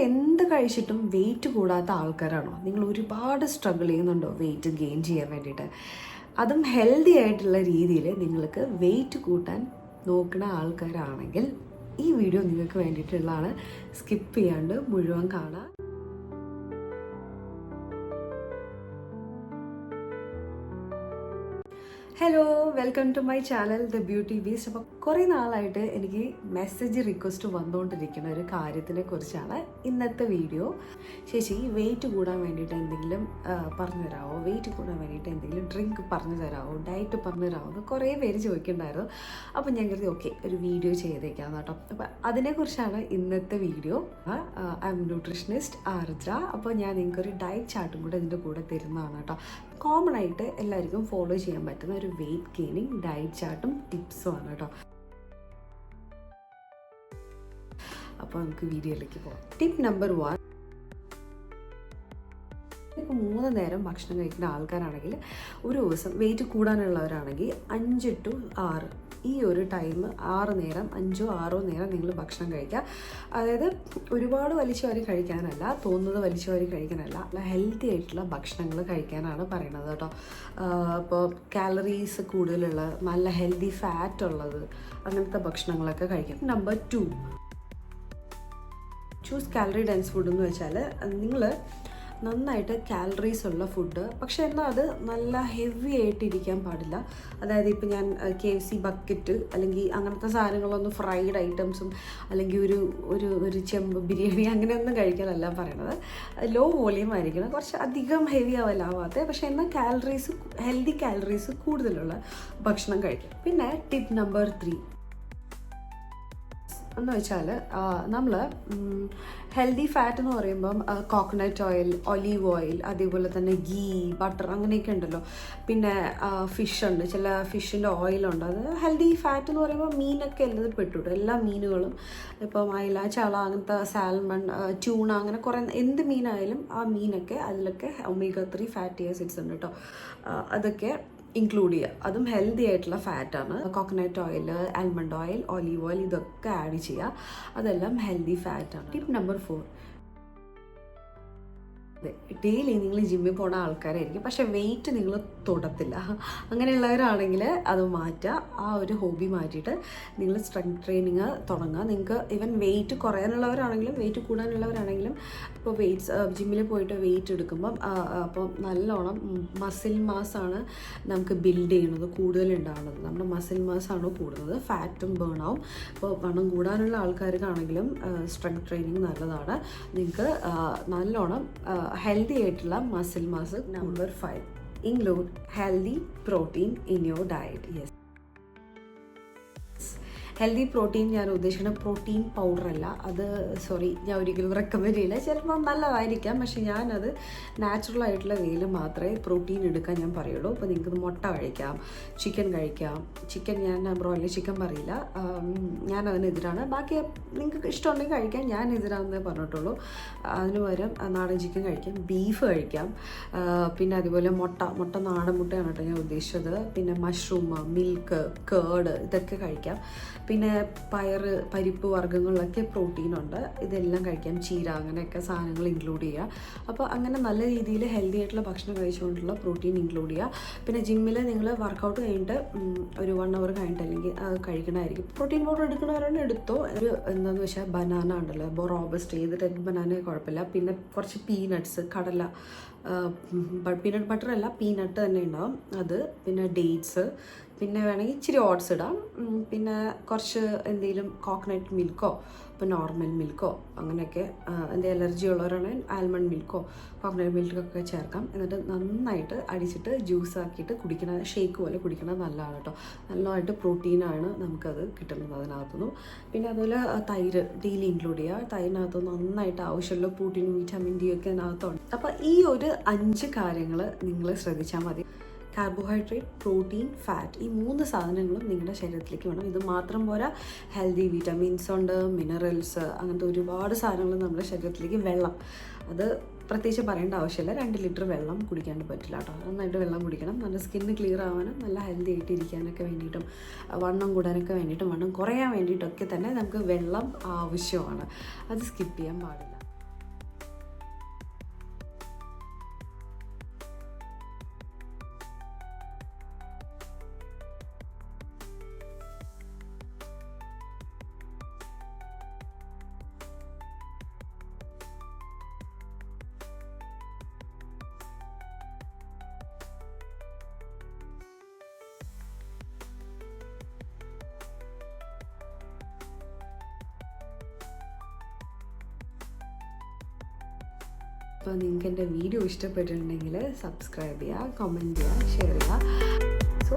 എന്ത് കഴിച്ചിട്ടും വെയിറ്റ് കൂടാത്ത ആൾക്കാരാണോ? നിങ്ങൾ ഒരുപാട് സ്ട്രഗിൾ ചെയ്യുന്നുണ്ടോ വെയിറ്റ് ഗെയിൻ ചെയ്യാൻ വേണ്ടിയിട്ട്? അതും ഹെൽത്തി ആയിട്ടുള്ള രീതിയിൽ നിങ്ങൾക്ക് വെയിറ്റ് കൂട്ടാൻ നോക്കുന്ന ആൾക്കാരാണെങ്കിൽ ഈ വീഡിയോ നിങ്ങൾക്ക് വേണ്ടിയിട്ടുള്ളതാണ്. സ്കിപ്പ് ചെയ്യാണ്ട് മുഴുവൻ കാണാം. Hello, welcome to my channel the beauty beast. അപ്പോൾ കുറേ നാളായിട്ട് എനിക്ക് മെസ്സേജ് റിക്വസ്റ്റ് വന്നുകൊണ്ടിരിക്കുന്ന ഒരു കാര്യത്തിനെ കുറിച്ചാണ് ഇന്നത്തെ വീഡിയോ. ചേച്ചി, വെയിറ്റ് കൂടാൻ വേണ്ടിയിട്ട് എന്തെങ്കിലും പറഞ്ഞു തരാമോ? വെയിറ്റ് കൂടാൻ വേണ്ടിയിട്ട് എന്തെങ്കിലും ഡ്രിങ്ക് പറഞ്ഞു തരാമോ? ഡയറ്റ് പറഞ്ഞു തരാമോ എന്ന് കുറേ പേര് ചോദിക്കുന്നുണ്ടായിരുന്നു. അപ്പോൾ ഞാൻ കരുതി ഓക്കെ, ഒരു വീഡിയോ ചെയ്തേക്കാം കേട്ടോ. അപ്പോൾ അതിനെക്കുറിച്ചാണ് ഇന്നത്തെ വീഡിയോ. ഐ എം ന്യൂട്രീഷനിസ്റ്റ് ആർദ്ര. അപ്പോൾ ഞാൻ നിങ്ങൾക്കൊരു ഡയറ്റ് ചാർട്ടും കൂടെ ഇതിൻ്റെ കൂടെ തരുന്നതാണ് കേട്ടോ. കോമൺ ആയിട്ട് എല്ലാവർക്കും ഫോളോ ചെയ്യാൻ പറ്റുന്ന ഒരു വെയിറ്റ് ഗെയിനിങ് ഡയറ്റ് ചാർട്ടും ടിപ്സും ആണ് കേട്ടോ. അപ്പോൾ നമുക്ക് വീഡിയോയിലേക്ക് പോകാം. ടിപ്പ് നമ്പർ 1, ഇപ്പോൾ 3 നേരം ഭക്ഷണം കഴിക്കുന്ന ആൾക്കാരാണെങ്കിൽ ഒരു ദിവസം വെയിറ്റ് കൂടാനുള്ളവരാണെങ്കിൽ 5 to 6 ഈ ഒരു ടൈം 6 നേരം 5 or 6 നേരം നിങ്ങൾ ഭക്ഷണം കഴിക്കുക. അതായത് ഒരുപാട് വലിച്ചു വാരി കഴിക്കാനല്ല, തോന്നുന്നത് വലിച്ചു വാരി കഴിക്കാനല്ല, ഹെൽത്തി ആയിട്ടുള്ള ഭക്ഷണങ്ങൾ കഴിക്കാനാണ് പറയുന്നത് കേട്ടോ. ഇപ്പോൾ കാലറീസ് കൂടുതലുള്ള നല്ല ഹെൽത്തി ഫാറ്റ് ഉള്ളത് അങ്ങനത്തെ ഭക്ഷണങ്ങളൊക്കെ കഴിക്കാം. Number 2, choose calorie dense food എന്ന് വെച്ചാൽ നിങ്ങൾ നന്നായിട്ട് കാലറീസ് ഉള്ള ഫുഡ്, പക്ഷേ എന്നാൽ അത് നല്ല ഹെവി ആയിട്ട് ഇരിക്കാൻ പാടില്ല. അതായത് ഇപ്പോൾ ഞാൻ KFC ബക്കറ്റ് അല്ലെങ്കിൽ അങ്ങനത്തെ സാധനങ്ങളൊന്നും, ഫ്രൈഡ് ഐറ്റംസും അല്ലെങ്കിൽ ഒരു ചെമ്പ് ബിരിയാണി അങ്ങനെയൊന്നും കഴിക്കാനല്ല പറയണത്. ലോ വോളിയം ആയിരിക്കണം, കുറച്ച് അധികം ഹെവി ആവാത്ത, പക്ഷേ എന്നാൽ കാലറീസ്, ഹെൽത്തി കാലറീസ് കൂടുതലുള്ള ഭക്ഷണം കഴിക്കും. പിന്നെ ടിപ്പ് നമ്പർ 3 എന്ന് വെച്ചാൽ നമ്മൾ ഹെൽത്തി ഫാറ്റ് എന്ന് പറയുമ്പം കോക്കനട്ട് ഓയിൽ, ഒലീവ് ഓയിൽ, അതേപോലെ തന്നെ ഗീ, ബട്ടർ അങ്ങനെയൊക്കെ ഉണ്ടല്ലോ. പിന്നെ ഫിഷ് ഉണ്ട്, ചില ഫിഷിൻ്റെ ഓയിലുണ്ട്. അത് ഹെൽത്തി ഫാറ്റ് എന്ന് പറയുമ്പോൾ മീനൊക്കെ എല്ലാത്തിൽ പെട്ടുവിട്ടു. എല്ലാ മീനുകളും ഇപ്പം അയല, ചള, അങ്ങനത്തെ സാൽമൺ, ട്യൂണ, അങ്ങനെ കുറേ എന്ത് മീനായാലും ആ മീനൊക്കെ അതിലൊക്കെ omega 3 ഫാറ്റി ആസിഡ്സ് ഉണ്ട് കേട്ടോ. അതൊക്കെ ഇൻക്ലൂഡ് ചെയ്യുക. അതും ഹെൽത്തി ആയിട്ടുള്ള ഫാറ്റാണ്. Coconut oil, almond oil, olive oil ഇതൊക്കെ ആഡ് ചെയ്യുക. അതെല്ലാം ഹെൽത്തി ഫാറ്റാണ്. ടിപ്പ് നമ്പർ 4, ഡെയിലി നിങ്ങൾ ജിമ്മിൽ പോകുന്ന ആൾക്കാരായിരിക്കും, പക്ഷേ വെയിറ്റ് നിങ്ങൾ തൊടത്തില്ല. അങ്ങനെയുള്ളവരാണെങ്കിൽ അത് മാറ്റുക. ആ ഒരു ഹോബി മാറ്റിയിട്ട് നിങ്ങൾ സ്ട്രെങ്ത് ട്രെയിനിങ് തുടങ്ങുക. നിങ്ങൾക്ക് ഈവൻ വെയിറ്റ് കുറയാനുള്ളവരാണെങ്കിലും വെയിറ്റ് കൂടാനുള്ളവരാണെങ്കിലും ഇപ്പോൾ ജിമ്മിൽ പോയിട്ട് വെയിറ്റ് എടുക്കുമ്പം അപ്പോൾ നല്ലോണം മസിൽ മാസാണ് നമുക്ക് ബിൽഡ് ചെയ്യുന്നത്, കൂടുതലുണ്ടാവുന്നത്. നമ്മുടെ മസിൽ മാസാണ് കൂടുന്നത്, ഫാറ്റും ബേൺ ആവും. അപ്പോൾ വണ്ണം കൂടാനുള്ള ആൾക്കാർക്കാണെങ്കിലും സ്ട്രെങ്ത് ട്രെയിനിങ് നല്ലതാണ്. നിങ്ങൾക്ക് നല്ലോണം healthy ആയിട്ടുള്ള muscle mass. Number 5, include healthy protein in your diet. Yes, healthy protein ഞാൻ ഉദ്ദേശിക്കുന്നത് പ്രോട്ടീൻ പൗഡർ അല്ല. അത് ഞാൻ ഒരിക്കലും റെക്കമെൻഡ് ചെയ്യില്ല. ചിലപ്പോൾ നല്ലതായിരിക്കാം, പക്ഷേ ഞാനത് നാച്ചുറൽ ആയിട്ടുള്ള വേയിൽ മാത്രമേ പ്രോട്ടീൻ എടുക്കാൻ ഞാൻ പറയുള്ളൂ. അപ്പോൾ നിങ്ങൾക്ക് മുട്ട കഴിക്കാം, ചിക്കൻ കഴിക്കാം. ചിക്കൻ ഞാൻ ബ്രോയിലർ ചിക്കൻ പറയില്ല, ഞാൻ അതിനെതിരാണ്. ബാക്കി നിങ്ങൾക്ക് ഇഷ്ടമുണ്ടെങ്കിൽ കഴിക്കാം, ഞാൻ എതിരാണെന്നേ പറഞ്ഞിട്ടുള്ളൂ. അതിന് പകരം നാടൻ ചിക്കൻ കഴിക്കാം, ബീഫ് കഴിക്കാം. പിന്നെ അതുപോലെ മുട്ട നാടൻ മുട്ടയാണ് കേട്ടോ ഞാൻ ഉദ്ദേശിച്ചത്. പിന്നെ മഷ്റൂം, മിൽക്ക്, കേർഡ് ഇതൊക്കെ കഴിക്കാം. പിന്നെ പരിപ്പ് വർഗ്ഗങ്ങളിലൊക്കെ പ്രോട്ടീനുണ്ട്, ഇതെല്ലാം കഴിക്കാം. ചീര, അങ്ങനെയൊക്കെ സാധനങ്ങൾ ഇൻക്ലൂഡ് ചെയ്യുക. അപ്പോൾ അങ്ങനെ നല്ല രീതിയിൽ ഹെൽത്തി ആയിട്ടുള്ള ഭക്ഷണം കഴിച്ചുകൊണ്ടുള്ള പ്രോട്ടീൻ ഇൻക്ലൂഡ് ചെയ്യുക. പിന്നെ ജിമ്മിൽ നിങ്ങൾ വർക്കൗട്ട് കഴിഞ്ഞിട്ട് ഒരു 1 hour കഴിഞ്ഞിട്ട് അല്ലെങ്കിൽ കഴിക്കണമായിരിക്കും. പ്രോട്ടീൻ പൗഡർ എടുക്കണവരാണ് എടുത്തോ. എന്താണെന്ന് വെച്ചാൽ ബനാന ഉണ്ടല്ലോ, റോബസ്റ്റ് ഏത് ടൈപ്പ് ബനാന കുഴപ്പമില്ല. പിന്നെ കുറച്ച് പീനട്ട്സ്, കടല, പീനട്ട് ബട്ടർ അല്ല, പീനട്ട് തന്നെ ഉണ്ടാവും അത്. പിന്നെ ഡേറ്റ്സ്, പിന്നെ വേണമെങ്കിൽ ഇച്ചിരി ഓട്സ് ഇടാം. പിന്നെ കുറച്ച് എന്തെങ്കിലും കോക്കനട്ട് മിൽക്കോ, ഇപ്പോൾ നോർമൽ മിൽക്കോ അങ്ങനെയൊക്കെ. എന്തെങ്കിലും അലർജി ഉള്ളവരാണെങ്കിൽ ആൽമണ്ട് മിൽക്കോ കോക്കനട്ട് മിൽക്കൊക്കെ ചേർക്കാം. എന്നിട്ട് നന്നായിട്ട് അടിച്ചിട്ട് ജ്യൂസ് ആക്കിയിട്ട് കുടിക്കണ, ഷേക്ക് പോലെ കുടിക്കണത് നല്ലതാണ് കേട്ടോ. നല്ലതായിട്ട് പ്രോട്ടീനാണ് നമുക്കത് കിട്ടുന്നത് അതിനകത്തുനിന്ന്. പിന്നെ അതുപോലെ തൈര് ഡെയിലി ഇൻക്ലൂഡ് ചെയ്യുക. തൈരിനകത്ത് നന്നായിട്ട് ആവശ്യമുള്ള പ്രോട്ടീൻ, വിറ്റാമിൻ ഡി ഒക്കെ അതിനകത്തുണ്ട്. അപ്പോൾ ഈ ഒരു 5 കാര്യങ്ങൾ നിങ്ങൾ ശ്രദ്ധിച്ചാൽ മതി. കാർബോഹൈഡ്രേറ്റ്, പ്രോട്ടീൻ, ഫാറ്റ്, ഈ 3 സാധനങ്ങളും നിങ്ങളുടെ ശരീരത്തിലേക്ക് വേണം. ഇത് മാത്രം പോരാ, ഹെൽത്തി വിറ്റാമിൻസ് ഉണ്ട്, മിനറൽസ്, അങ്ങനത്തെ ഒരുപാട് സാധനങ്ങൾ നമ്മുടെ ശരീരത്തിലേക്ക്. വെള്ളം, അത് പ്രത്യേകിച്ച് പറയേണ്ട ആവശ്യമില്ല. 2 ലിറ്റർ വെള്ളം കുടിക്കാണ്ട് പറ്റില്ല കേട്ടോ. നന്നായിട്ട് വെള്ളം കുടിക്കണം. നല്ല സ്കിന്ന് ക്ലിയർ ആവാനും നല്ല ഹെൽത്തി ആയിട്ട് ഇരിക്കാനൊക്കെ വേണ്ടിയിട്ടും വണ്ണം കൂടാനൊക്കെ വേണ്ടിയിട്ടും വണ്ണം കുറയാൻ വേണ്ടിയിട്ടൊക്കെ തന്നെ നമുക്ക് വെള്ളം ആവശ്യമാണ്. അത് സ്കിപ്പ് ചെയ്യാൻ പാടില്ല. അപ്പോൾ നിങ്ങൾക്ക് എൻ്റെ വീഡിയോ ഇഷ്ടപ്പെട്ടിട്ടുണ്ടെങ്കിൽ സബ്സ്ക്രൈബ് ചെയ്യുക, കമൻറ്റ് ചെയ്യുക, ഷെയർ ചെയ്യുക. സോ